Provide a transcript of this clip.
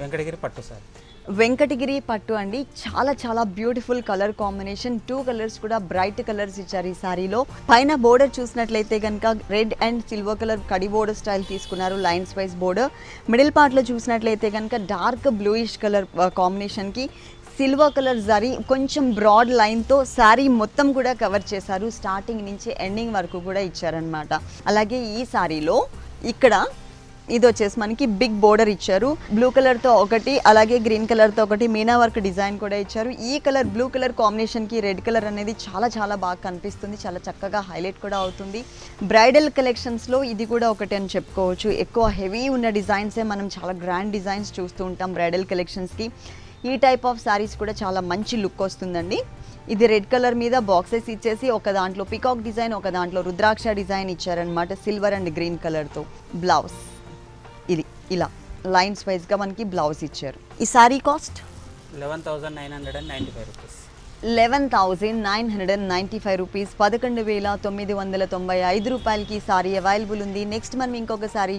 వెంకటగిరి పట్టు సార్. వెంకటగిరి పట్టు అండి. చాలా చాలా బ్యూటిఫుల్ కలర్ కాంబినేషన్. 2 కలర్స్ కూడా బ్రైట్ కలర్స్ ఇచ్చారు ఈ సారీలో. పైన బోర్డర్ చూసినట్లయితే కనుక రెడ్ అండ్ సిల్వర్ కలర్ కడి బోర్డర్ స్టైల్ తీసుకున్నారు, లైన్స్ వైజ్ బోర్డర్. మిడిల్ పార్ట్లో చూసినట్లయితే కనుక డార్క్ బ్లూయిష్ కలర్ కాంబినేషన్కి సిల్వర్ కలర్ జరీ కొంచెం బ్రాడ్ లైన్తో శారీ మొత్తం కూడా కవర్ చేశారు. స్టార్టింగ్ నుంచి ఎండింగ్ వరకు కూడా ఇచ్చారనమాట. అలాగే ఈ శారీలో ఇక్కడ ఇది వచ్చేసి మనకి బిగ్ బోర్డర్ ఇచ్చారు. బ్లూ కలర్తో ఒకటి, అలాగే గ్రీన్ కలర్తో ఒకటి మీనా వర్క్ డిజైన్ కూడా ఇచ్చారు. ఈ కలర్ బ్లూ కలర్ కాంబినేషన్కి రెడ్ కలర్ అనేది చాలా చాలా బాగా కనిపిస్తుంది, చాలా చక్కగా హైలైట్ కూడా అవుతుంది. బ్రైడల్ కలెక్షన్స్లో ఇది కూడా ఒకటి అని చెప్పుకోవచ్చు. ఎక్కువ హెవీ ఉన్న డిజైన్సే మనం చాలా గ్రాండ్ డిజైన్స్ చూస్తూ ఉంటాం బ్రైడల్ కలెక్షన్స్కి. ఈ టైప్ ఆఫ్ శారీస్ కూడా చాలా మంచి లుక్ వస్తుందండి. ఇది రెడ్ కలర్ మీద బాక్సెస్ ఇచ్చేసి ఒక దాంట్లో పికాక్ డిజైన్, ఒక దాంట్లో రుద్రాక్ష డిజైన్ ఇచ్చారనమాట సిల్వర్ అండ్ గ్రీన్ కలర్తో. బ్లౌజ్ ఇది ఇలా లైన్స్ వైజ్గా మనకి బ్లౌజ్ ఇచ్చారు. ఈ శారీ కాస్ట్ 11,995 రూపీస్. 11,995 రూపీస్, 11,995 రూపాయలకి సారీ అవైలబుల్ ఉంది. నెక్స్ట్ మనం ఇంకొక సారీ